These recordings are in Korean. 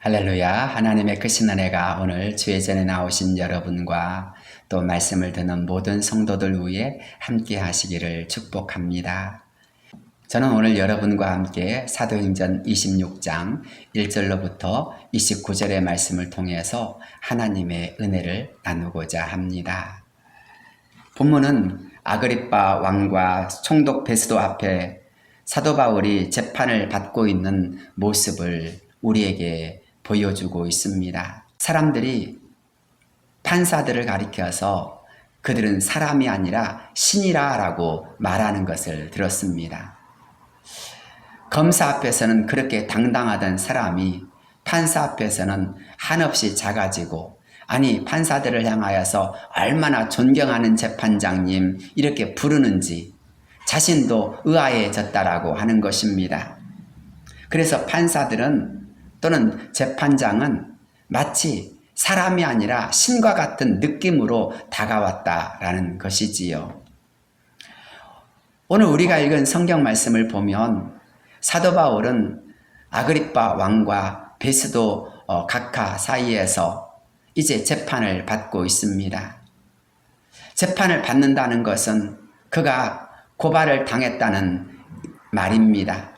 할렐루야. 하나님의 크신 은혜가 오늘 주의 전에 나오신 여러분과 또 말씀을 듣는 모든 성도들 위해 함께 하시기를 축복합니다. 저는 오늘 여러분과 함께 사도행전 26장 1절로부터 29절의 말씀을 통해서 하나님의 은혜를 나누고자 합니다. 본문은 아그리빠 왕과 총독 베스도 앞에 사도 바울이 재판을 받고 있는 모습을 우리에게 보여주고 있습니다. 사람들이 판사들을 가리켜서 그들은 사람이 아니라 신이라 라고 말하는 것을 들었습니다. 검사 앞에서는 그렇게 당당하던 사람이 판사 앞에서는 한없이 작아지고, 아니 판사들을 향하여서 얼마나 존경하는 재판장님 이렇게 부르는지 자신도 의아해졌다라고 하는 것입니다. 그래서 판사들은 또는 재판장은 마치 사람이 아니라 신과 같은 느낌으로 다가왔다라는 것이지요. 오늘 우리가 읽은 성경 말씀을 보면 사도 바울은 아그리빠 왕과 베스도 각하 사이에서 이제 재판을 받고 있습니다. 재판을 받는다는 것은 그가 고발을 당했다는 말입니다.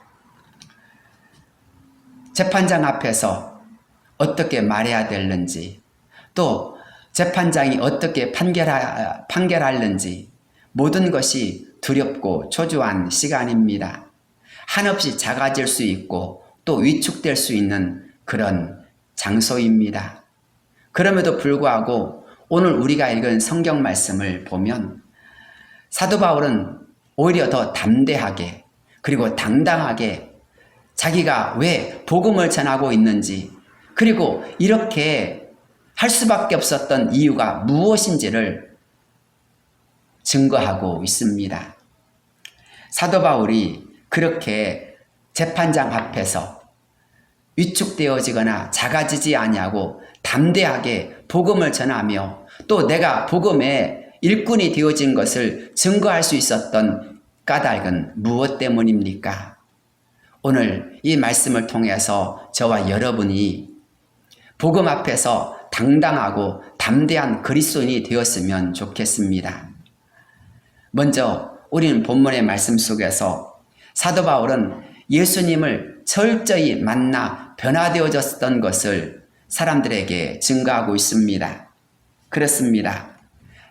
재판장 앞에서 어떻게 말해야 되는지, 또 재판장이 어떻게 판결하는지 모든 것이 두렵고 초조한 시간입니다. 한없이 작아질 수 있고 또 위축될 수 있는 그런 장소입니다. 그럼에도 불구하고 오늘 우리가 읽은 성경 말씀을 보면 사도 바울은 오히려 더 담대하게 그리고 당당하게 자기가 왜 복음을 전하고 있는지, 그리고 이렇게 할 수밖에 없었던 이유가 무엇인지를 증거하고 있습니다. 사도 바울이 그렇게 재판장 앞에서 위축되어지거나 작아지지 아니하고 담대하게 복음을 전하며 또 내가 복음의 일꾼이 되어진 것을 증거할 수 있었던 까닭은 무엇 때문입니까? 오늘 이 말씀을 통해서 저와 여러분이 복음 앞에서 당당하고 담대한 그리스도인이 되었으면 좋겠습니다. 먼저 우리는 본문의 말씀 속에서 사도 바울은 예수님을 철저히 만나 변화되어졌던 것을 사람들에게 증거하고 있습니다. 그렇습니다.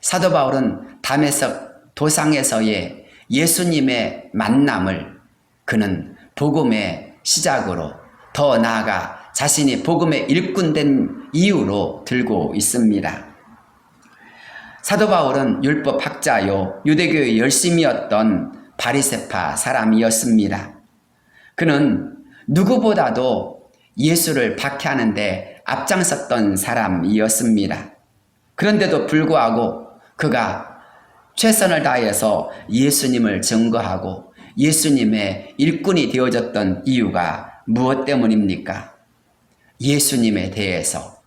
사도 바울은 다메섹 도상에서의 예수님의 만남을 그는 복음의 시작으로, 더 나아가 자신이 복음의 일꾼된 이유로 들고 있습니다. 사도 바울은 율법학자요 유대교의 열심이었던 바리새파 사람이었습니다. 그는 누구보다도 예수를 박해하는 데 앞장섰던 사람이었습니다. 그런데도 불구하고 그가 최선을 다해서 예수님을 증거하고 예수님의 일꾼이 되어졌던 이유가 무엇 때문입니까? 예수님에 대해서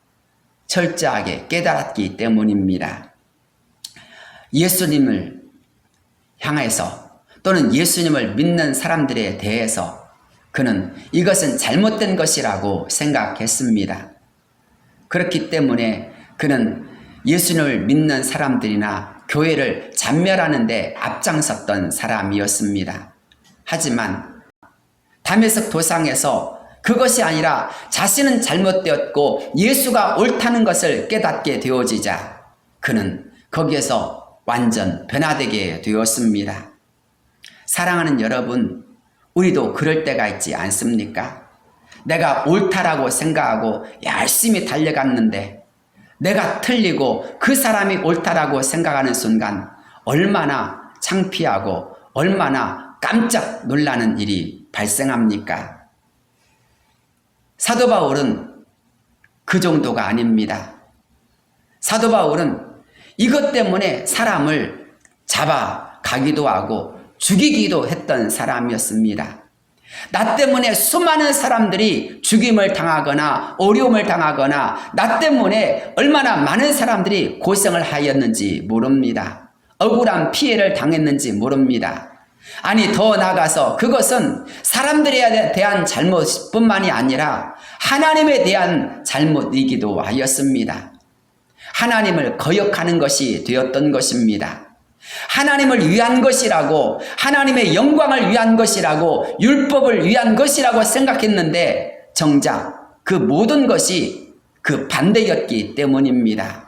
철저하게 깨달았기 때문입니다. 예수님을 향해서 또는 예수님을 믿는 사람들에 대해서 그는 이것은 잘못된 것이라고 생각했습니다. 그렇기 때문에 그는 예수님을 믿는 사람들이나 교회를 잔멸하는 데 앞장섰던 사람이었습니다. 하지만 다메섹 도상에서 그것이 아니라 자신은 잘못되었고 예수가 옳다는 것을 깨닫게 되어지자 그는 거기에서 완전 변화되게 되었습니다. 사랑하는 여러분, 우리도 그럴 때가 있지 않습니까? 내가 옳다라고 생각하고 열심히 달려갔는데 내가 틀리고 그 사람이 옳다라고 생각하는 순간 얼마나 창피하고 얼마나 깜짝 놀라는 일이 발생합니까? 사도 바울은 그 정도가 아닙니다. 사도 바울은 이것 때문에 사람을 잡아가기도 하고 죽이기도 했던 사람이었습니다. 나 때문에 수많은 사람들이 죽임을 당하거나 어려움을 당하거나 나 때문에 얼마나 많은 사람들이 고생을 하였는지 모릅니다. 억울한 피해를 당했는지 모릅니다. 아니, 더 나아가서 그것은 사람들에 대한 잘못뿐만이 아니라 하나님에 대한 잘못이기도 하였습니다. 하나님을 거역하는 것이 되었던 것입니다. 하나님을 위한 것이라고, 하나님의 영광을 위한 것이라고, 율법을 위한 것이라고 생각했는데 정작 그 모든 것이 그 반대였기 때문입니다.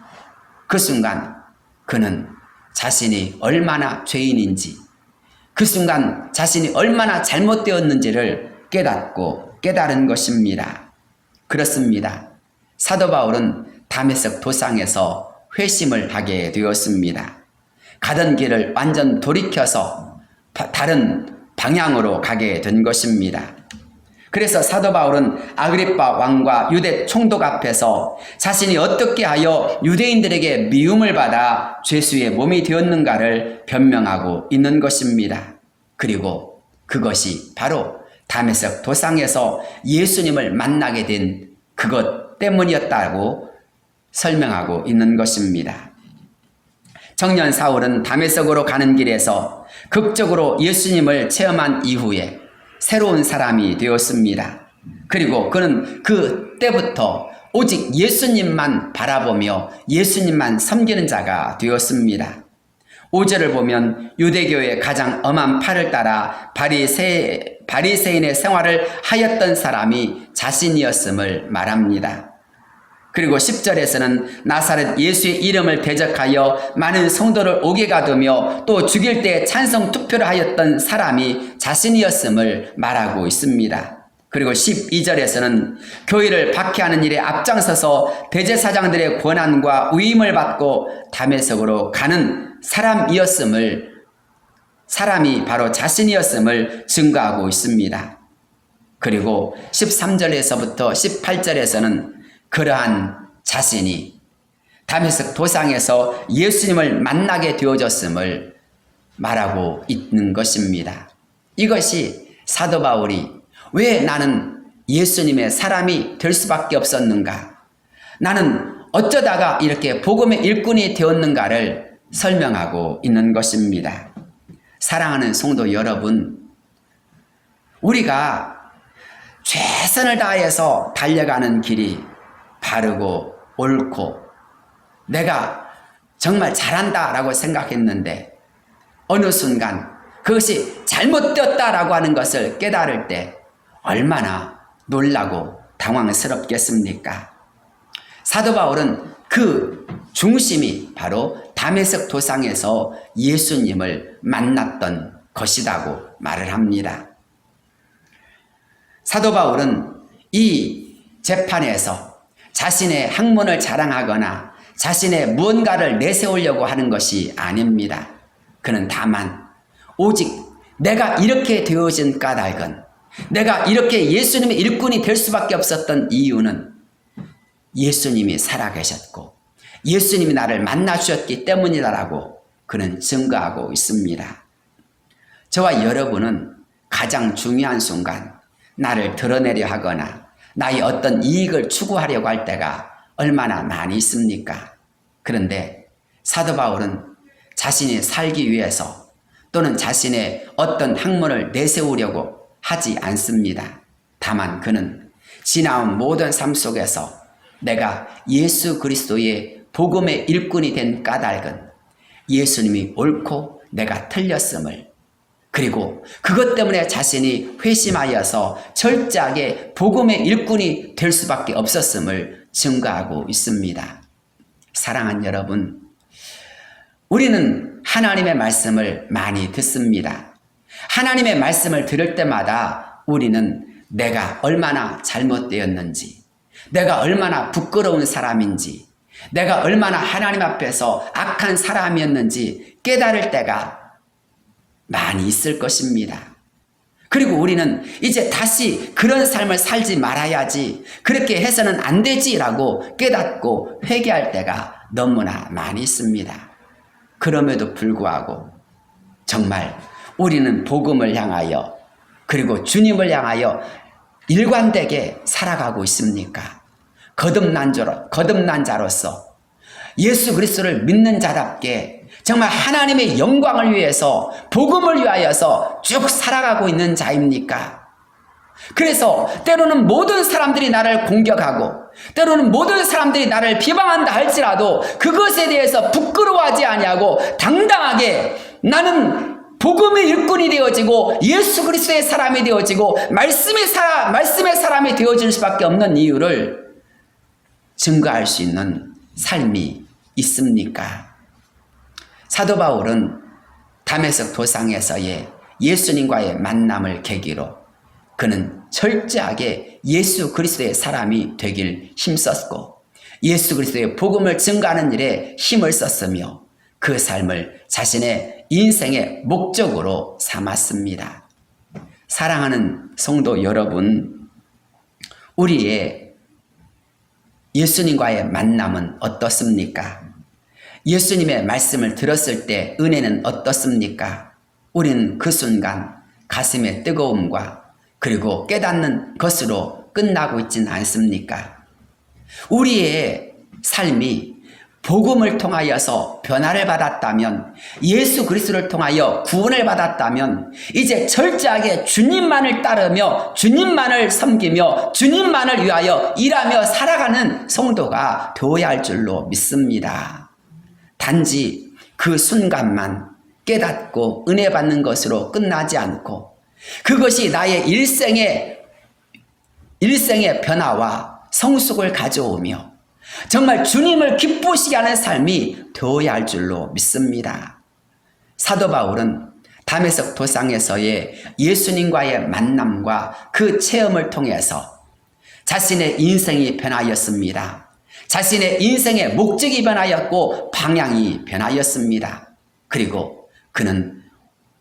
그 순간 그는 자신이 얼마나 죄인인지, 그 순간 자신이 얼마나 잘못되었는지를 깨달은 것입니다. 그렇습니다. 사도 바울은 다메섹 도상에서 회심을 하게 되었습니다. 가던 길을 완전 돌이켜서 다른 방향으로 가게 된 것입니다. 그래서 사도 바울은 아그리빠 왕과 유대 총독 앞에서 자신이 어떻게 하여 유대인들에게 미움을 받아 죄수의 몸이 되었는가를 변명하고 있는 것입니다. 그리고 그것이 바로 다메섹 도상에서 예수님을 만나게 된 그것 때문이었다고 설명하고 있는 것입니다. 청년 사울은 다메섹으로 가는 길에서 극적으로 예수님을 체험한 이후에 새로운 사람이 되었습니다. 그리고 그는 그때부터 오직 예수님만 바라보며 예수님만 섬기는 자가 되었습니다. 5절을 보면 유대교의 가장 엄한 팔을 따라 바리새인의 생활을 하였던 사람이 자신이었음을 말합니다. 그리고 10절에서는 나사렛 예수의 이름을 대적하여 많은 성도를 오게 가두며 또 죽일 때 찬성 투표를 하였던 사람이 자신이었음을 말하고 있습니다. 그리고 12절에서는 교회를 박해하는 일에 앞장서서 대제사장들의 권한과 위임을 받고 다메섹으로 가는 사람이 바로 자신이었음을 증거하고 있습니다. 그리고 13절에서부터 18절에서는 그러한 자신이 다메섹 도상에서 예수님을 만나게 되어졌음을 말하고 있는 것입니다. 이것이 사도 바울이 왜 나는 예수님의 사람이 될 수밖에 없었는가? 나는 어쩌다가 이렇게 복음의 일꾼이 되었는가를 설명하고 있는 것입니다. 사랑하는 성도 여러분, 우리가 최선을 다해서 달려가는 길이 바르고 옳고 내가 정말 잘한다라고 생각했는데 어느 순간 그것이 잘못되었다라고 하는 것을 깨달을 때 얼마나 놀라고 당황스럽겠습니까? 사도 바울은 그 중심이 바로 다메섹 도상에서 예수님을 만났던 것이라고 말을 합니다. 사도 바울은 이 재판에서 자신의 학문을 자랑하거나 자신의 무언가를 내세우려고 하는 것이 아닙니다. 그는 다만 오직 내가 이렇게 되어진 까닭은, 내가 이렇게 예수님의 일꾼이 될 수밖에 없었던 이유는 예수님이 살아계셨고 예수님이 나를 만나주셨기 때문이다라고 그는 증거하고 있습니다. 저와 여러분은 가장 중요한 순간 나를 드러내려 하거나 나의 어떤 이익을 추구하려고 할 때가 얼마나 많이 있습니까? 그런데 사도 바울은 자신이 살기 위해서 또는 자신의 어떤 학문을 내세우려고 하지 않습니다. 다만 그는 지나온 모든 삶 속에서 내가 예수 그리스도의 복음의 일꾼이 된 까닭은 예수님이 옳고 내가 틀렸음을, 그리고 그것 때문에 자신이 회심하여서 철저하게 복음의 일꾼이 될 수밖에 없었음을 증거하고 있습니다. 사랑하는 여러분, 우리는 하나님의 말씀을 많이 듣습니다. 하나님의 말씀을 들을 때마다 우리는 내가 얼마나 잘못되었는지, 내가 얼마나 부끄러운 사람인지, 내가 얼마나 하나님 앞에서 악한 사람이었는지 깨달을 때가 많이 있을 것입니다. 그리고 우리는 이제 다시 그런 삶을 살지 말아야지, 그렇게 해서는 안 되지라고 깨닫고 회개할 때가 너무나 많이 있습니다. 그럼에도 불구하고 정말 우리는 복음을 향하여 그리고 주님을 향하여 일관되게 살아가고 있습니까? 거듭난 자로서 예수 그리스도를 믿는 자답게 정말 하나님의 영광을 위해서 복음을 위하여서 쭉 살아가고 있는 자입니까? 그래서 때로는 모든 사람들이 나를 공격하고 때로는 모든 사람들이 나를 비방한다 할지라도 그것에 대해서 부끄러워하지 아니하고 당당하게 나는 복음의 일꾼이 되어지고 예수 그리스도의 사람이 되어지고 말씀의 사람이 되어질 수밖에 없는 이유를 증거할 수 있는 삶이 있습니까? 사도 바울은 다메섹 도상에서의 예수님과의 만남을 계기로 그는 철저하게 예수 그리스도의 사람이 되길 힘썼고 예수 그리스도의 복음을 증거하는 일에 힘을 썼으며 그 삶을 자신의 인생의 목적으로 삼았습니다. 사랑하는 성도 여러분, 우리의 예수님과의 만남은 어떻습니까? 예수님의 말씀을 들었을 때 은혜는 어떻습니까? 우리는 그 순간 가슴의 뜨거움과 그리고 깨닫는 것으로 끝나고 있지는 않습니까? 우리의 삶이 복음을 통하여서 변화를 받았다면, 예수 그리스도를 통하여 구원을 받았다면 이제 철저하게 주님만을 따르며 주님만을 섬기며 주님만을 위하여 일하며 살아가는 성도가 되어야 할 줄로 믿습니다. 단지 그 순간만 깨닫고 은혜 받는 것으로 끝나지 않고 그것이 나의 일생의 변화와 성숙을 가져오며 정말 주님을 기쁘시게 하는 삶이 되어야 할 줄로 믿습니다. 사도 바울은 다메섹 도상에서의 예수님과의 만남과 그 체험을 통해서 자신의 인생이 변하였습니다. 자신의 인생의 목적이 변하였고 방향이 변하였습니다. 그리고 그는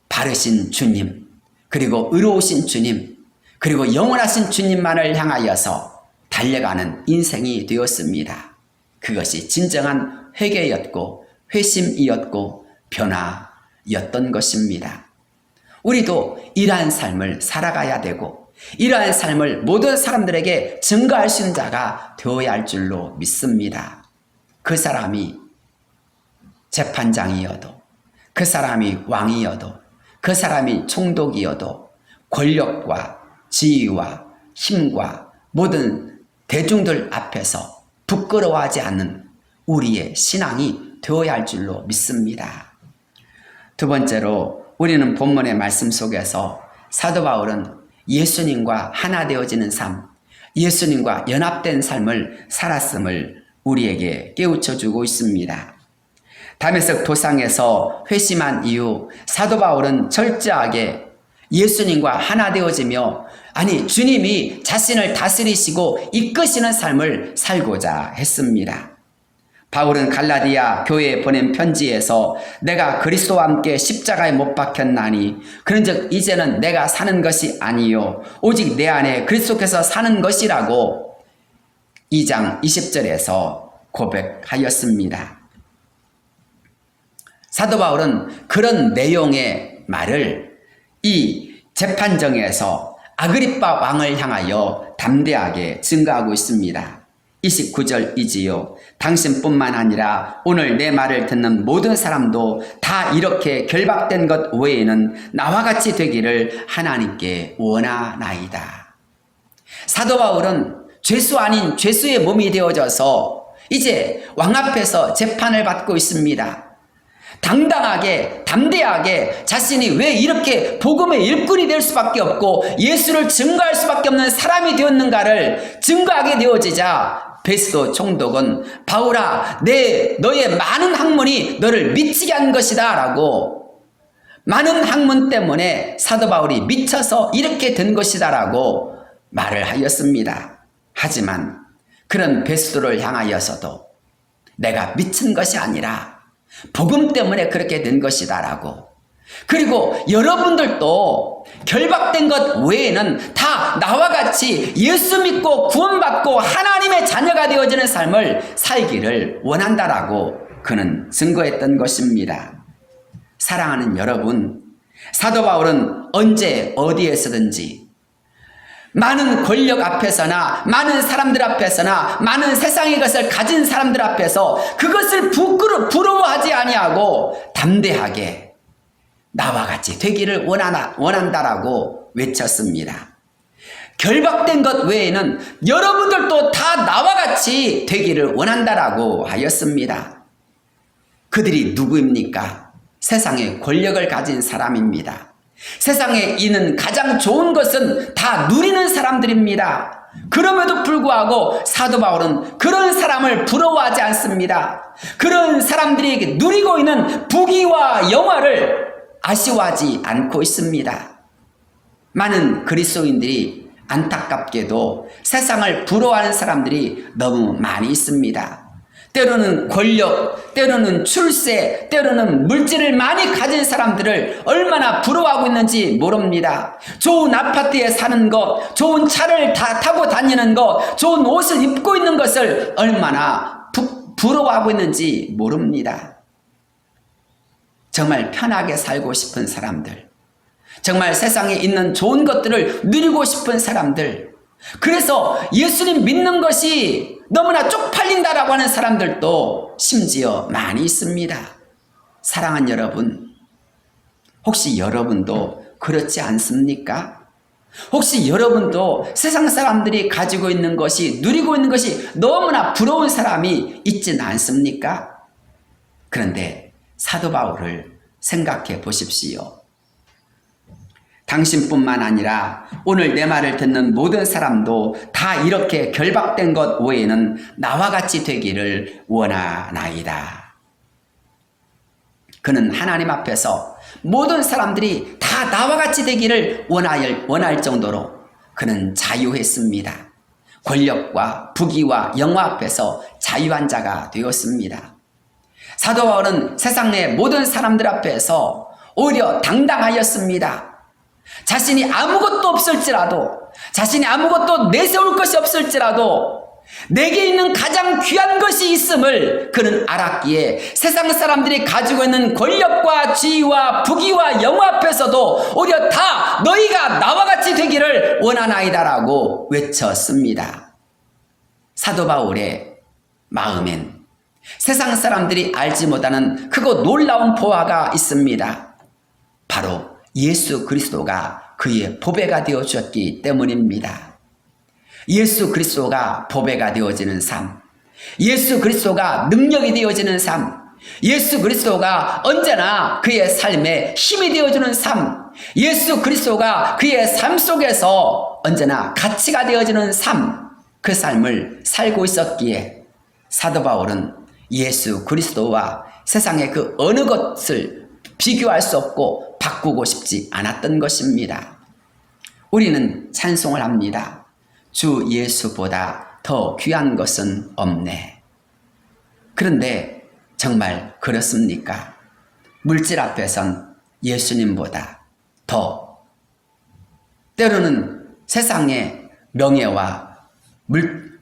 바르신 주님, 그리고 의로우신 주님, 그리고 영원하신 주님만을 향하여서 달려가는 인생이 되었습니다. 그것이 진정한 회개였고 회심이었고 변화였던 것입니다. 우리도 이러한 삶을 살아가야 되고 이러한 삶을 모든 사람들에게 증거할 수 있는 자가 되어야 할 줄로 믿습니다. 그 사람이 재판장이어도 그 사람이 왕이어도 그 사람이 총독이어도 권력과 지위와 힘과 모든 대중들 앞에서 부끄러워하지 않는 우리의 신앙이 되어야 할 줄로 믿습니다. 두 번째로 우리는 본문의 말씀 속에서 사도 바울은 예수님과 하나 되어지는 삶, 예수님과 연합된 삶을 살았음을 우리에게 깨우쳐 주고 있습니다. 다메섹 도상에서 회심한 이후 사도 바울은 철저하게 예수님과 하나 되어지며 주님이 자신을 다스리시고 이끄시는 삶을 살고자 했습니다. 바울은 갈라디아 교회에 보낸 편지에서 내가 그리스도와 함께 십자가에 못 박혔나니 그런즉 이제는 내가 사는 것이 아니요 오직 내 안에 그리스도께서 사는 것이라고 2장 20절에서 고백하였습니다. 사도 바울은 그런 내용의 말을 이 재판정에서 아그리빠 왕을 향하여 담대하게 증거하고 있습니다. 29절이지요. 당신뿐만 아니라 오늘 내 말을 듣는 모든 사람도 다 이렇게 결박된 것 외에는 나와 같이 되기를 하나님께 원하나이다. 사도 바울은 죄수 아닌 죄수의 몸이 되어져서 이제 왕 앞에서 재판을 받고 있습니다. 당당하게 담대하게 자신이 왜 이렇게 복음의 일꾼이 될 수밖에 없고 예수를 증거할 수밖에 없는 사람이 되었는가를 증거하게 되어지자 베스도 총독은 바울아 너의 많은 학문이 너를 미치게 한 것이다 라고, 많은 학문 때문에 사도 바울이 미쳐서 이렇게 된 것이다 라고 말을 하였습니다. 하지만 그런 베스도를 향하여서도 내가 미친 것이 아니라 복음 때문에 그렇게 된 것이다 라고, 그리고 여러분들도 결박된 것 외에는 다 나와 같이 예수 믿고 구원받고 하나님의 자녀가 되어지는 삶을 살기를 원한다라고 그는 증거했던 것입니다. 사랑하는 여러분, 사도 바울은 언제 어디에서든지 많은 권력 앞에서나 많은 사람들 앞에서나 많은 세상의 것을 가진 사람들 앞에서 그것을 부러워하지 아니하고 담대하게 나와 같이 되기를 원한다라고 외쳤습니다. 결박된 것 외에는 여러분들도 다 나와 같이 되기를 원한다라고 하였습니다. 그들이 누구입니까? 세상의 권력을 가진 사람입니다. 세상에 있는 가장 좋은 것은 다 누리는 사람들입니다. 그럼에도 불구하고 사도 바울은 그런 사람을 부러워하지 않습니다. 그런 사람들이 누리고 있는 부귀와 영화를 아쉬워하지 않고 있습니다. 많은 그리스도인들이 안타깝게도 세상을 부러워하는 사람들이 너무 많이 있습니다. 때로는 권력, 때로는 출세, 때로는 물질을 많이 가진 사람들을 얼마나 부러워하고 있는지 모릅니다. 좋은 아파트에 사는 것, 좋은 차를 타고 다니는 것, 좋은 옷을 입고 있는 것을 얼마나 부러워하고 있는지 모릅니다. 정말 편하게 살고 싶은 사람들, 정말 세상에 있는 좋은 것들을 누리고 싶은 사람들, 그래서 예수님 믿는 것이 너무나 쪽팔린다라고 하는 사람들도 심지어 많이 있습니다. 사랑하는 여러분, 혹시 여러분도 그렇지 않습니까? 혹시 여러분도 세상 사람들이 가지고 있는 것이, 누리고 있는 것이 너무나 부러운 사람이 있지는 않습니까? 그런데 사도 바울을 생각해 보십시오. 당신뿐만 아니라 오늘 내 말을 듣는 모든 사람도 다 이렇게 결박된 것 외에는 나와 같이 되기를 원하나이다. 그는 하나님 앞에서 모든 사람들이 다 나와 같이 되기를 원할 정도로 그는 자유했습니다. 권력과 부귀와 영화 앞에서 자유한 자가 되었습니다. 사도 바울은 세상 내 모든 사람들 앞에서 오히려 당당하였습니다. 자신이 아무것도 없을지라도, 자신이 아무것도 내세울 것이 없을지라도 내게 있는 가장 귀한 것이 있음을 그는 알았기에 세상 사람들이 가지고 있는 권력과 지위와 부귀와 영화 앞에서도 오히려 다 너희가 나와 같이 되기를 원하나이다라고 외쳤습니다. 사도 바울의 마음엔 세상 사람들이 알지 못하는 크고 놀라운 보화가 있습니다. 바로 예수 그리스도가 그의 보배가 되어 주셨기 때문입니다. 예수 그리스도가 보배가 되어지는 삶, 예수 그리스도가 능력이 되어지는 삶, 예수 그리스도가 언제나 그의 삶에 힘이 되어주는 삶, 예수 그리스도가 그의 삶 속에서 언제나 가치가 되어지는 삶, 그 삶을 살고 있었기에 사도 바울은 예수 그리스도와 세상의 그 어느 것을 비교할 수 없고 바꾸고 싶지 않았던 것입니다. 우리는 찬송을 합니다. 주 예수보다 더 귀한 것은 없네. 그런데 정말 그렇습니까? 물질 앞에선 예수님보다 더, 때로는 세상의 명예와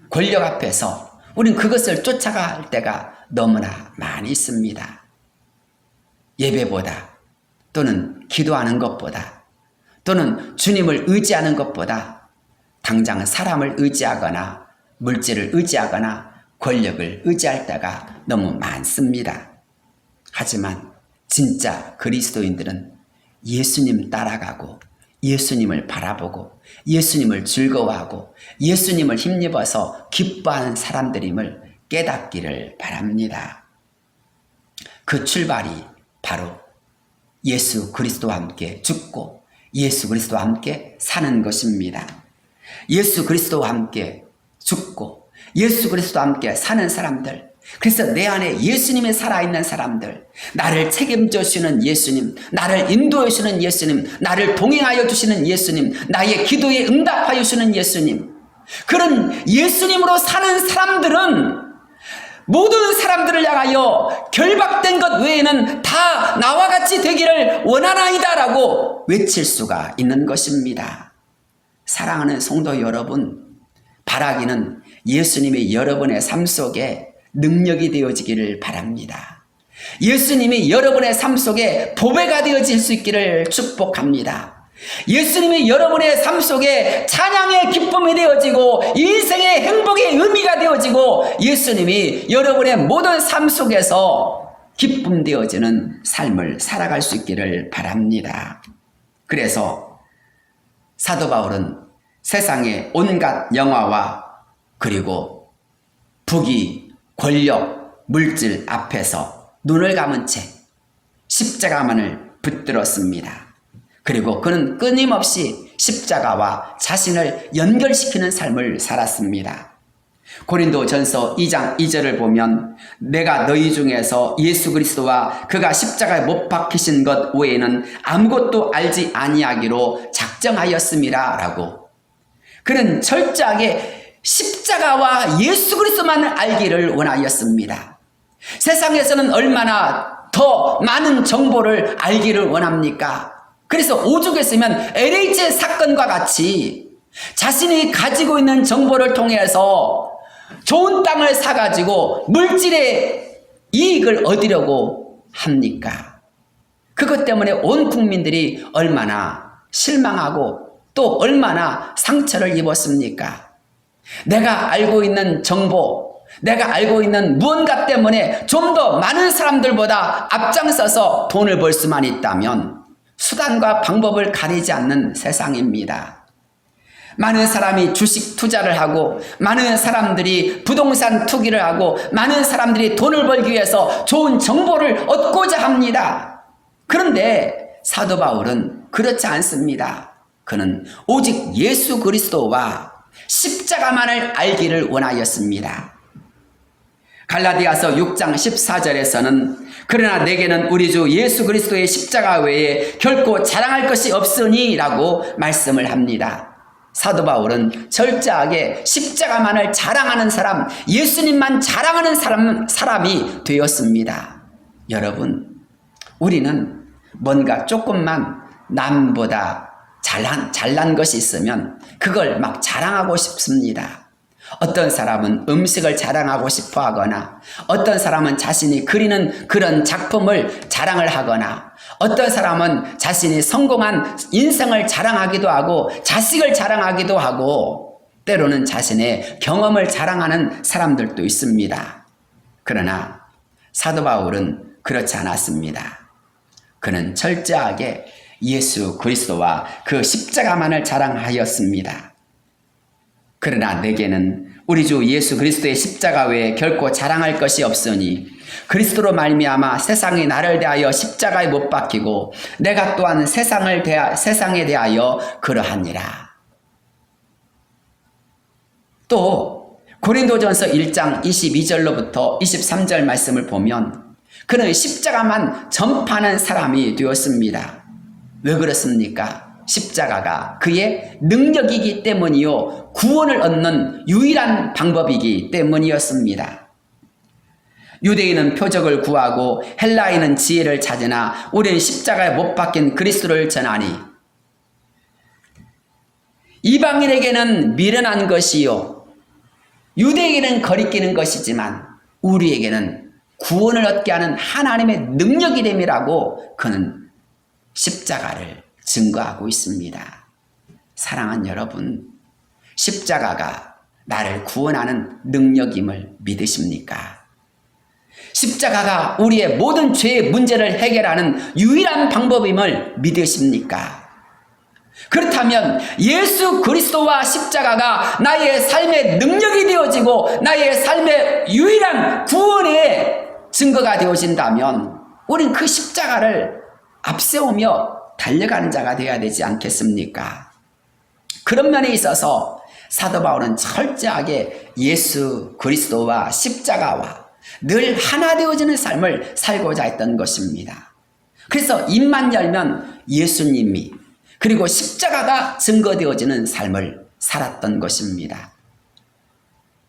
권력 앞에서 우린 그것을 쫓아갈 때가 너무나 많이 있습니다. 예배보다, 또는 기도하는 것보다, 또는 주님을 의지하는 것보다 당장 사람을 의지하거나 물질을 의지하거나 권력을 의지할 때가 너무 많습니다. 하지만 진짜 그리스도인들은 예수님 따라가고 예수님을 바라보고 예수님을 즐거워하고 예수님을 힘입어서 기뻐하는 사람들임을 깨닫기를 바랍니다. 그 출발이 바로 예수 그리스도와 함께 죽고 예수 그리스도와 함께 사는 것입니다. 예수 그리스도와 함께 죽고 예수 그리스도와 함께 사는 사람들, 그래서 내 안에 예수님이 살아있는 사람들, 나를 책임져 주시는 예수님, 나를 인도해 주시는 예수님, 나를 동행하여 주시는 예수님, 나의 기도에 응답하여 주시는 예수님, 그런 예수님으로 사는 사람들은 모든 사람들을 향하여 결박된 것 외에는 다 나와 같이 되기를 원하나이다 라고 외칠 수가 있는 것입니다. 사랑하는 성도 여러분, 바라기는 예수님이 여러분의 삶 속에 능력이 되어지기를 바랍니다. 예수님이 여러분의 삶 속에 보배가 되어질 수 있기를 축복합니다. 예수님이 여러분의 삶 속에 찬양의 기쁨이 되어지고 인생의 행복의 의미가 되어지고 예수님이 여러분의 모든 삶 속에서 기쁨 되어지는 삶을 살아갈 수 있기를 바랍니다. 그래서 사도 바울은 세상의 온갖 영화와 그리고 부귀, 권력, 물질 앞에서 눈을 감은 채 십자가만을 붙들었습니다. 그리고 그는 끊임없이 십자가와 자신을 연결시키는 삶을 살았습니다. 고린도전서 2장 2절을 보면 내가 너희 중에서 예수 그리스도와 그가 십자가에 못 박히신 것 외에는 아무것도 알지 아니하기로 작정하였음이라 라고, 그는 철저하게 십자가와 예수 그리스도만을 알기를 원하였습니다. 세상에서는 얼마나 더 많은 정보를 알기를 원합니까? 그래서 오죽했으면 LH 사건과 같이 자신이 가지고 있는 정보를 통해서 좋은 땅을 사가지고 물질의 이익을 얻으려고 합니까? 그것 때문에 온 국민들이 얼마나 실망하고 또 얼마나 상처를 입었습니까? 내가 알고 있는 정보, 내가 알고 있는 무언가 때문에 좀 더 많은 사람들보다 앞장서서 돈을 벌 수만 있다면 수단과 방법을 가리지 않는 세상입니다. 많은 사람이 주식 투자를 하고 많은 사람들이 부동산 투기를 하고 많은 사람들이 돈을 벌기 위해서 좋은 정보를 얻고자 합니다. 그런데 사도 바울은 그렇지 않습니다. 그는 오직 예수 그리스도와 십자가만을 알기를 원하였습니다. 갈라디아서 6장 14절에서는 그러나 내게는 우리 주 예수 그리스도의 십자가 외에 결코 자랑할 것이 없으니 라고 말씀을 합니다. 사도 바울은 철저하게 십자가만을 자랑하는 사람, 예수님만 자랑하는 사람이 되었습니다. 여러분, 우리는 뭔가 조금만 남보다 잘난 것이 있으면 그걸 막 자랑하고 싶습니다. 어떤 사람은 음식을 자랑하고 싶어 하거나 어떤 사람은 자신이 그리는 그런 작품을 자랑을 하거나 어떤 사람은 자신이 성공한 인생을 자랑하기도 하고 자식을 자랑하기도 하고 때로는 자신의 경험을 자랑하는 사람들도 있습니다. 그러나 사도 바울은 그렇지 않았습니다. 그는 철저하게 예수 그리스도와 그 십자가만을 자랑하였습니다. 그러나 내게는 우리 주 예수 그리스도의 십자가 외에 결코 자랑할 것이 없으니 그리스도로 말미암아 세상이 나를 대하여 십자가에 못 박히고 내가 또한 세상에 대하여 그러하니라. 또 고린도전서 1장 22절로부터 23절 말씀을 보면 그는 십자가만 전파하는 사람이 되었습니다. 왜 그렇습니까? 십자가가 그의 능력이기 때문이요, 구원을 얻는 유일한 방법이기 때문이었습니다. 유대인은 표적을 구하고 헬라인은 지혜를 찾으나 우리는 십자가에 못 박힌 그리스도를 전하니 이방인에게는 미련한 것이요 유대인에게는 거리끼는 것이지만 우리에게는 구원을 얻게 하는 하나님의 능력이 됨이라고 그는 십자가를 증거하고 있습니다. 사랑하는 여러분, 십자가가 나를 구원하는 능력임을 믿으십니까? 십자가가 우리의 모든 죄의 문제를 해결하는 유일한 방법임을 믿으십니까? 그렇다면 예수 그리스도와 십자가가 나의 삶의 능력이 되어지고 나의 삶의 유일한 구원의 증거가 되어진다면 우린 그 십자가를 앞세우며 달려가는 자가 되어야 되지 않겠습니까? 그런 면에 있어서 사도 바울은 철저하게 예수 그리스도와 십자가와 늘 하나 되어지는 삶을 살고자 했던 것입니다. 그래서 입만 열면 예수님이 그리고 십자가가 증거되어지는 삶을 살았던 것입니다.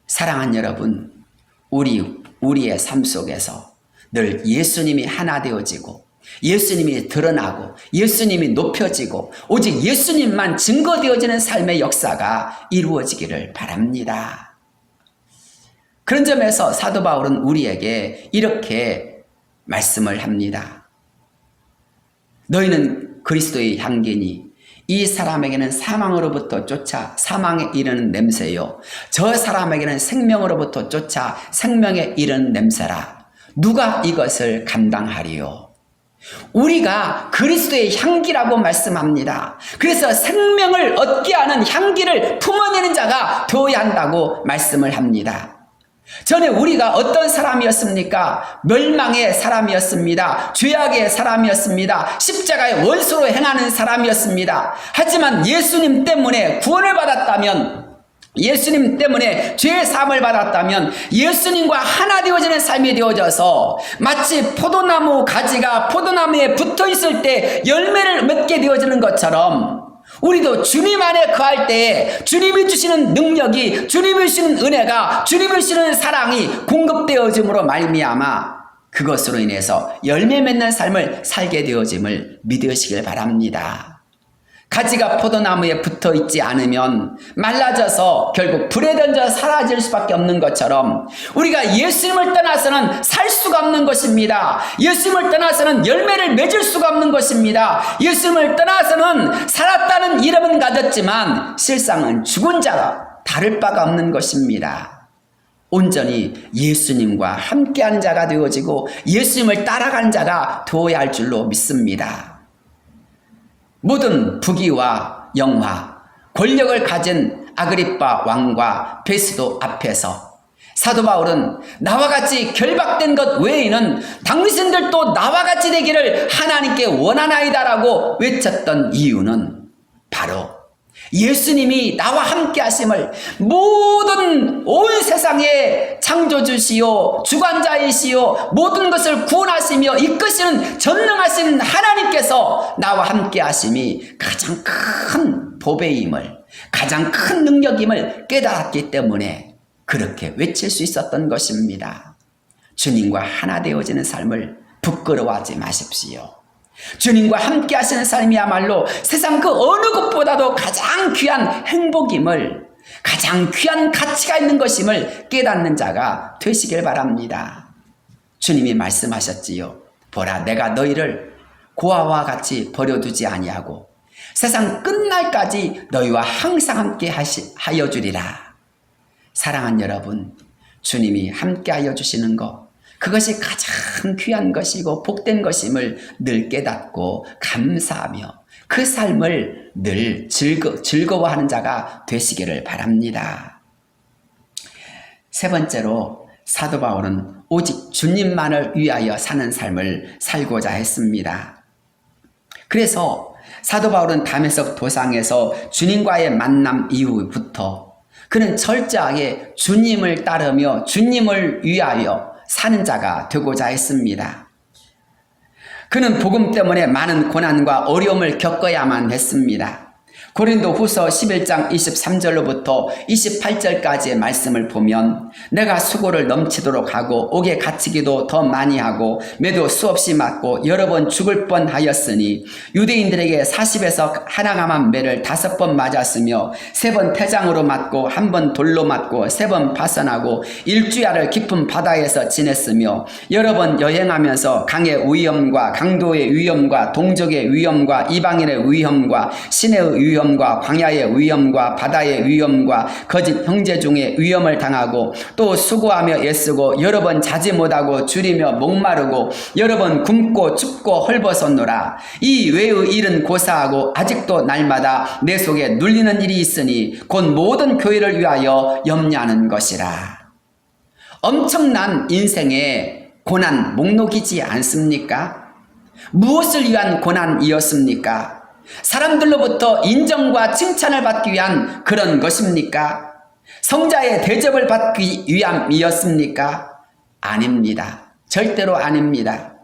사랑하는 여러분, 우리의 삶 속에서 늘 예수님이 하나 되어지고 예수님이 드러나고 예수님이 높여지고 오직 예수님만 증거되어지는 삶의 역사가 이루어지기를 바랍니다. 그런 점에서 사도 바울은 우리에게 이렇게 말씀을 합니다. 너희는 그리스도의 향기니 이 사람에게는 사망으로부터 쫓아 사망에 이르는 냄새요, 저 사람에게는 생명으로부터 쫓아 생명에 이르는 냄새라. 누가 이것을 감당하리요? 우리가 그리스도의 향기라고 말씀합니다. 그래서 생명을 얻게 하는 향기를 품어내는 자가 되어야 한다고 말씀을 합니다. 전에 우리가 어떤 사람이었습니까? 멸망의 사람이었습니다. 죄악의 사람이었습니다. 십자가의 원수로 행하는 사람이었습니다. 하지만 예수님 때문에 구원을 받았다면, 예수님 때문에 죄의 사함을 받았다면 예수님과 하나 되어지는 삶이 되어져서 마치 포도나무 가지가 포도나무에 붙어있을 때 열매를 맺게 되어지는 것처럼 우리도 주님 안에 거할 때에 주님이 주시는 능력이, 주님이 주시는 은혜가, 주님이 주시는 사랑이 공급되어짐으로 말미암아 그것으로 인해서 열매 맺는 삶을 살게 되어짐을 믿으시길 바랍니다. 가지가 포도나무에 붙어 있지 않으면 말라져서 결국 불에 던져 사라질 수밖에 없는 것처럼 우리가 예수님을 떠나서는 살 수가 없는 것입니다. 예수님을 떠나서는 열매를 맺을 수가 없는 것입니다. 예수님을 떠나서는 살았다는 이름은 가졌지만 실상은 죽은 자가 다를 바가 없는 것입니다. 온전히 예수님과 함께하는 자가 되어지고 예수님을 따라가는 자가 되어야 할 줄로 믿습니다. 모든 부귀와 영화, 권력을 가진 아그리빠 왕과 베스도 앞에서 사도 바울은 나와 같이 결박된 것 외에는 당신들도 나와 같이 되기를 하나님께 원하나이다라고 외쳤던 이유는 바로 예수님이 나와 함께 하심을, 모든 온 세상의 창조주시오 주관자이시오 모든 것을 구원하시며 이끄시는 전능하신 하나님께서 나와 함께 하심이 가장 큰 보배임을, 가장 큰 능력임을 깨달았기 때문에 그렇게 외칠 수 있었던 것입니다. 주님과 하나 되어지는 삶을 부끄러워하지 마십시오. 주님과 함께 하시는 삶이야말로 세상 그 어느 것보다도 가장 귀한 행복임을, 가장 귀한 가치가 있는 것임을 깨닫는 자가 되시길 바랍니다. 주님이 말씀하셨지요. 보라, 내가 너희를 고아와 같이 버려두지 아니하고 세상 끝날까지 너희와 항상 함께 하여 주리라. 사랑하는 여러분, 주님이 함께 하여 주시는 것, 그것이 가장 귀한 것이고 복된 것임을 늘 깨닫고 감사하며 그 삶을 늘 즐거워하는 자가 되시기를 바랍니다. 세 번째로 사도 바울은 오직 주님만을 위하여 사는 삶을 살고자 했습니다. 그래서 사도 바울은 다메섹 도상에서 주님과의 만남 이후부터 그는 철저하게 주님을 따르며 주님을 위하여 사는 자가 되고자 했습니다. 그는 복음 때문에 많은 고난과 어려움을 겪어야만 했습니다. 고린도 후서 11장 23절로부터 28절까지의 말씀을 보면 내가 수고를 넘치도록 하고 옥에 갇히기도 더 많이 하고 매도 수없이 맞고 여러 번 죽을 뻔하였으니 유대인들에게 40에서 하나감한 매를 5번 맞았으며 3번 태장으로 맞고 1번 돌로 맞고 3번 파선하고 일주야를 깊은 바다에서 지냈으며 여러 번 여행하면서 강의 위험과 강도의 위험과 동족의 위험과 이방인의 위험과 신의 위험과 광야의 위험과 바다의 위험과 거짓 형제 중에 위험을 당하고 또 수고하며 애쓰고 여러 번 자지 못하고 줄이며 목마르고 여러 번 굶고 춥고 헐벗었노라. 이 외의 일은 고사하고 아직도 날마다 내 속에 눌리는 일이 있으니 곧 모든 교회를 위하여 염려하는 것이라. 엄청난 인생의 고난 목록이지 않습니까? 무엇을 위한 고난이었습니까? 사람들로부터 인정과 칭찬을 받기 위한 그런 것입니까? 성자의 대접을 받기 위함이었습니까? 아닙니다. 절대로 아닙니다.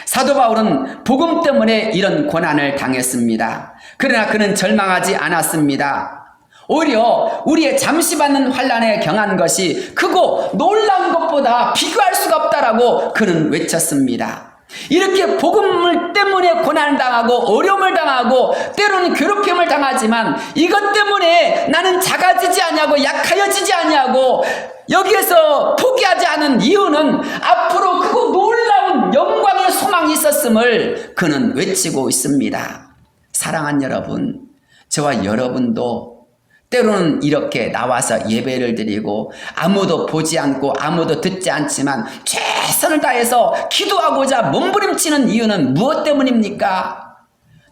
사도 바울은 복음 때문에 이런 고난을 당했습니다. 그러나 그는 절망하지 않았습니다. 오히려 우리의 잠시 받는 환난에 경한 것이 크고 놀라운 것보다 비교할 수가 없다라고 그는 외쳤습니다. 이렇게 복음을 때문에 고난을 당하고 어려움을 당하고 때로는 괴롭힘을 당하지만 이것 때문에 나는 작아지지 않냐고 약하여지지 않냐고 여기에서 포기하지 않은 이유는 앞으로 크고 놀라운 영광의 소망이 있었음을 그는 외치고 있습니다. 사랑하는 여러분, 저와 여러분도 때로는 이렇게 나와서 예배를 드리고 아무도 보지 않고 아무도 듣지 않지만 최선을 다해서 기도하고자 몸부림치는 이유는 무엇 때문입니까?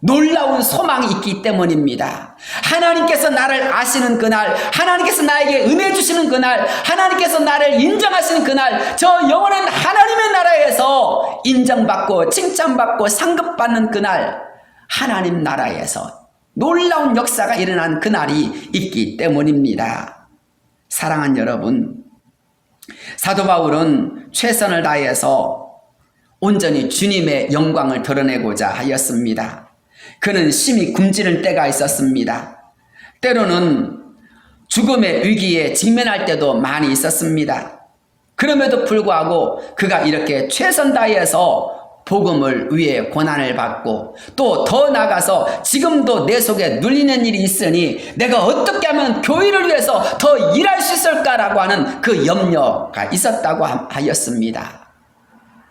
놀라운 소망이 있기 때문입니다. 하나님께서 나를 아시는 그날, 하나님께서 나에게 은혜 주시는 그날, 하나님께서 나를 인정하시는 그날, 저 영원한 하나님의 나라에서 인정받고 칭찬받고 상급받는 그날, 하나님 나라에서 놀라운 역사가 일어난 그날이 있기 때문입니다. 사랑하는 여러분, 사도 바울은 최선을 다해서 온전히 주님의 영광을 드러내고자 하였습니다. 그는 심히 굶주릴 때가 있었습니다. 때로는 죽음의 위기에 직면할 때도 많이 있었습니다. 그럼에도 불구하고 그가 이렇게 최선 다해서 복음을 위해 고난을 받고 또 더 나아가서 지금도 내 속에 눌리는 일이 있으니 내가 어떻게 하면 교회를 위해서 더 일할 수 있을까라고 하는 그 염려가 있었다고 하였습니다.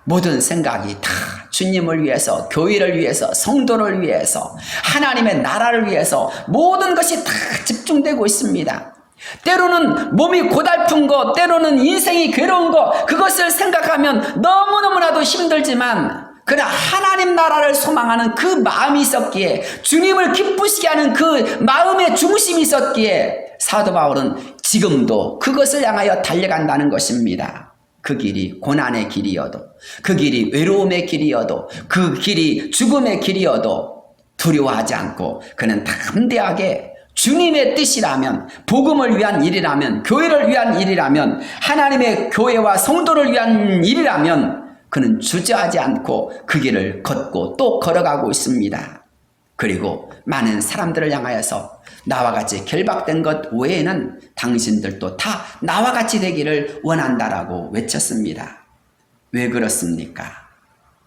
모든 생각이 다 주님을 위해서, 교회를 위해서, 성도를 위해서, 하나님의 나라를 위해서 모든 것이 다 집중되고 있습니다. 때로는 몸이 고달픈 것, 때로는 인생이 괴로운 것, 그것을 생각하면 너무너무나도 힘들지만 그러나 하나님 나라를 소망하는 그 마음이 있었기에, 주님을 기쁘시게 하는 그 마음의 중심이 있었기에 사도 바울은 지금도 그것을 향하여 달려간다는 것입니다. 그 길이 고난의 길이어도, 그 길이 외로움의 길이어도, 그 길이 죽음의 길이어도 두려워하지 않고 그는 담대하게 주님의 뜻이라면, 복음을 위한 일이라면, 교회를 위한 일이라면, 하나님의 교회와 성도를 위한 일이라면 그는 주저하지 않고 그 길을 걷고 또 걸어가고 있습니다. 그리고 많은 사람들을 향하여서 나와 같이 결박된 것 외에는 당신들도 다 나와 같이 되기를 원한다라고 외쳤습니다. 왜 그렇습니까?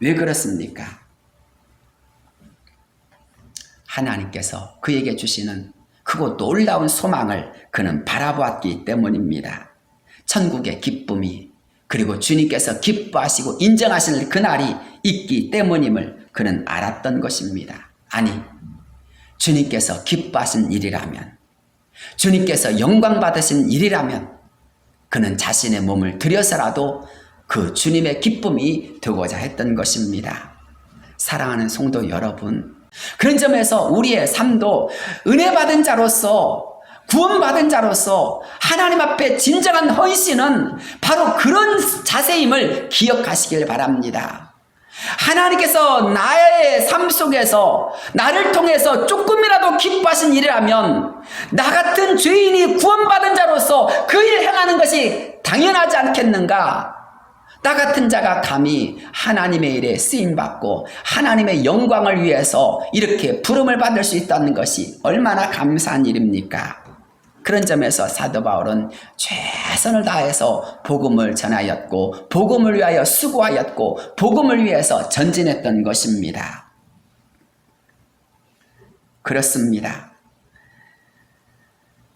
왜 그렇습니까? 하나님께서 그에게 주시는 크고 놀라운 소망을 그는 바라보았기 때문입니다. 천국의 기쁨이, 그리고 주님께서 기뻐하시고 인정하시는 그날이 있기 때문임을 그는 알았던 것입니다. 아니, 주님께서 기뻐하신 일이라면, 주님께서 영광 받으신 일이라면 그는 자신의 몸을 들여서라도 그 주님의 기쁨이 되고자 했던 것입니다. 사랑하는 성도 여러분, 그런 점에서 우리의 삶도 은혜 받은 자로서, 구원받은 자로서 하나님 앞에 진정한 헌신은 바로 그런 자세임을 기억하시길 바랍니다. 하나님께서 나의 삶 속에서 나를 통해서 조금이라도 기뻐하신 일이라면 나 같은 죄인이 구원받은 자로서 그 일을 행하는 것이 당연하지 않겠는가? 나 같은 자가 감히 하나님의 일에 쓰임받고 하나님의 영광을 위해서 이렇게 부름을 받을 수 있다는 것이 얼마나 감사한 일입니까? 그런 점에서 사도 바울은 최선을 다해서 복음을 전하였고, 복음을 위하여 수고하였고, 복음을 위해서 전진했던 것입니다. 그렇습니다.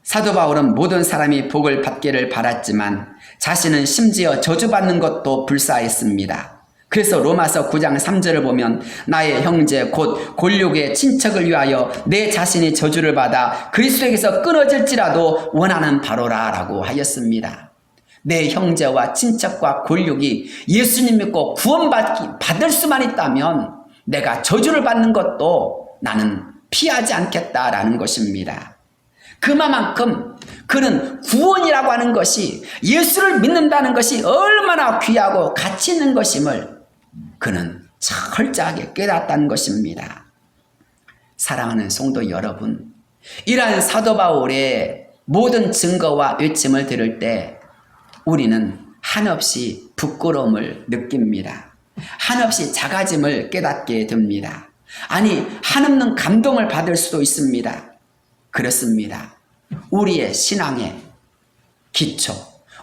사도 바울은 모든 사람이 복을 받기를 바랐지만 자신은 심지어 저주받는 것도 불사했습니다. 그래서 로마서 9장 3절을 보면 나의 형제 곧 골육의 친척을 위하여 내 자신이 저주를 받아 그리스도에게서 끊어질지라도 원하는 바로라 라고 하였습니다. 내 형제와 친척과 골육이 예수님 믿고 구원받을 수만 있다면 내가 저주를 받는 것도 나는 피하지 않겠다라는 것입니다. 그만큼 그는 구원이라고 하는 것이, 예수를 믿는다는 것이 얼마나 귀하고 가치 있는 것임을 그는 철저하게 깨닫다는 것입니다. 사랑하는 성도 여러분, 이러한 사도 바울의 모든 증거와 외침을 들을 때 우리는 한없이 부끄러움을 느낍니다. 한없이 작아짐을 깨닫게 됩니다. 아니, 한없는 감동을 받을 수도 있습니다. 그렇습니다. 우리의 신앙의 기초,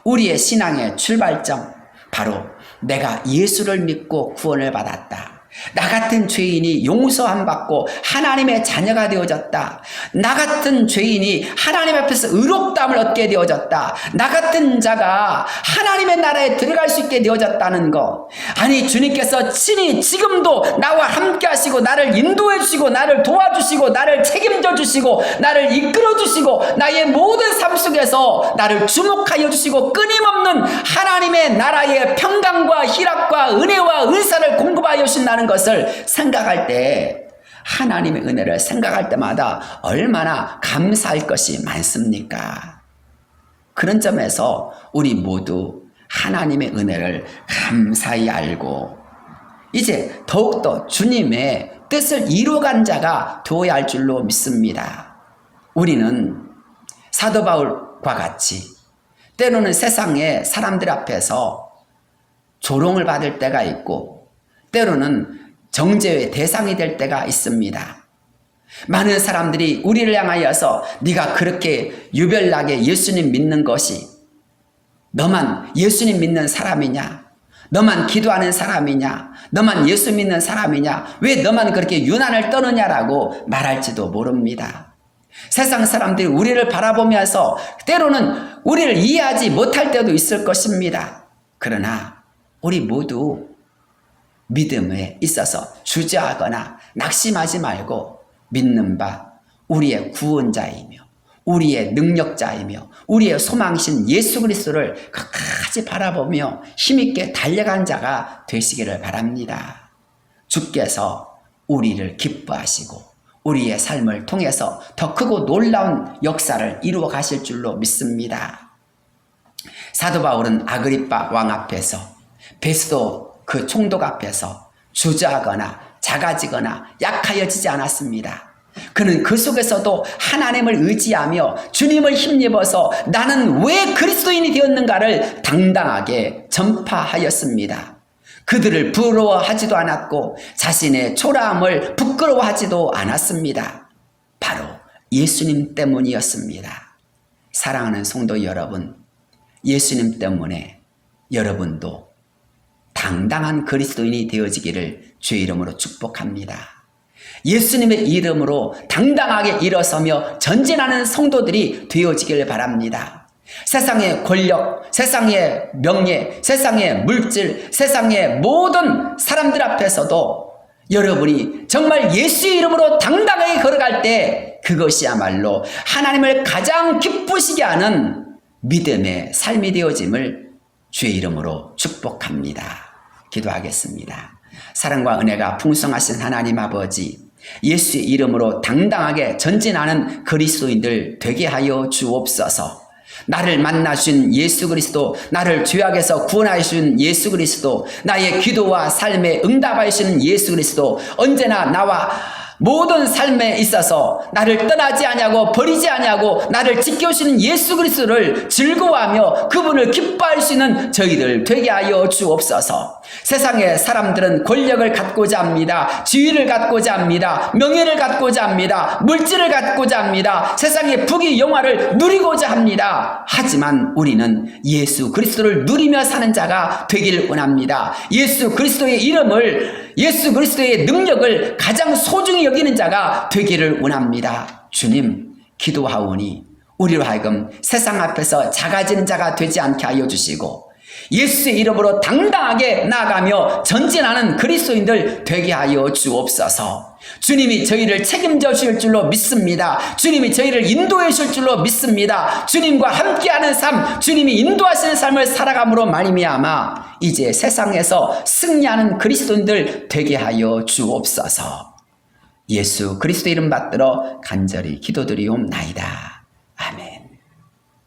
우리의 신앙의 출발점, 바로 내가 예수를 믿고 구원을 받았다. 나 같은 죄인이 용서함 받고 하나님의 자녀가 되어졌다. 나 같은 죄인이 하나님 앞에서 의롭다함을 얻게 되어졌다. 나 같은 자가 하나님의 나라에 들어갈 수 있게 되어졌다는 것. 아니, 주님께서 친히 지금도 나와 함께 하시고 나를 인도해 주시고 나를 도와주시고 나를 책임져 주시고 나를 이끌어 주시고 나의 모든 삶 속에서 나를 주목하여 주시고 끊임없는 하나님의 나라의 평강과 희락과 은혜와 은사를 공급하여 주신다는 것을 생각할 때, 하나님의 은혜를 생각할 때마다 얼마나 감사할 것이 많습니까? 그런 점에서 우리 모두 하나님의 은혜를 감사히 알고 이제 더욱더 주님의 뜻을 이루어간 자가 되어야 할 줄로 믿습니다. 우리는 사도 바울과 같이 때로는 세상의 사람들 앞에서 조롱을 받을 때가 있고 때로는 정죄의 대상이 될 때가 있습니다. 많은 사람들이 우리를 향하여서 네가 그렇게 유별나게 예수님 믿는 것이, 너만 예수님 믿는 사람이냐, 너만 기도하는 사람이냐, 너만 예수 믿는 사람이냐, 왜 너만 그렇게 유난을 떠느냐라고 말할지도 모릅니다. 세상 사람들이 우리를 바라보면서 때로는 우리를 이해하지 못할 때도 있을 것입니다. 그러나 우리 모두 믿음에 있어서 주저하거나 낙심하지 말고 믿는 바 우리의 구원자이며 우리의 능력자이며 우리의 소망이신 예수 그리스도를 끝까지 바라보며 힘있게 달려간 자가 되시기를 바랍니다. 주께서 우리를 기뻐하시고 우리의 삶을 통해서 더 크고 놀라운 역사를 이루어 가실 줄로 믿습니다. 사도 바울은 아그리빠 왕 앞에서, 베스도 그 총독 앞에서 주저하거나 작아지거나 약하여지지 않았습니다. 그는 그 속에서도 하나님을 의지하며 주님을 힘입어서 나는 왜 그리스도인이 되었는가를 당당하게 전파하였습니다. 그들을 부러워하지도 않았고 자신의 초라함을 부끄러워하지도 않았습니다. 바로 예수님 때문이었습니다. 사랑하는 성도 여러분, 예수님 때문에 여러분도 당당한 그리스도인이 되어지기를 주의 이름으로 축복합니다. 예수님의 이름으로 당당하게 일어서며 전진하는 성도들이 되어지기를 바랍니다. 세상의 권력, 세상의 명예, 세상의 물질, 세상의 모든 사람들 앞에서도 여러분이 정말 예수의 이름으로 당당하게 걸어갈 때 그것이야말로 하나님을 가장 기쁘시게 하는 믿음의 삶이 되어짐을 주의 이름으로 축복합니다. 기도하겠습니다. 사랑과 은혜가 풍성하신 하나님 아버지, 예수의 이름으로 당당하게 전진하는 그리스도인들 되게 하여 주옵소서. 나를 만나신 예수 그리스도, 나를 죄악에서 구원하신 예수 그리스도, 나의 기도와 삶에 응답하시는 예수 그리스도, 언제나 나와 모든 삶에 있어서 나를 떠나지 아니하고 버리지 아니하고 나를 지켜주시는 예수 그리스도를 즐거워하며 그분을 기뻐하시는 저희들 되게 하여 주옵소서. 세상의 사람들은 권력을 갖고자 합니다. 지위를 갖고자 합니다. 명예를 갖고자 합니다. 물질을 갖고자 합니다. 세상의 부귀 영화를 누리고자 합니다. 하지만 우리는 예수 그리스도를 누리며 사는 자가 되길 원합니다. 예수 그리스도의 이름을, 예수 그리스도의 능력을 가장 소중히 여기는 자가 되기를 원합니다. 주님, 기도하오니 우리로 하여금 세상 앞에서 작아지는 자가 되지 않게 하여 주시고 예수의 이름으로 당당하게 나아가며 전진하는 그리스도인들 되게 하여 주옵소서. 주님이 저희를 책임져 주실 줄로 믿습니다. 주님이 저희를 인도해 주실 줄로 믿습니다. 주님과 함께하는 삶, 주님이 인도하시는 삶을 살아감으로 말미암아 이제 세상에서 승리하는 그리스도인들 되게 하여 주옵소서. 예수 그리스도 이름 받들어 간절히 기도드리옵나이다.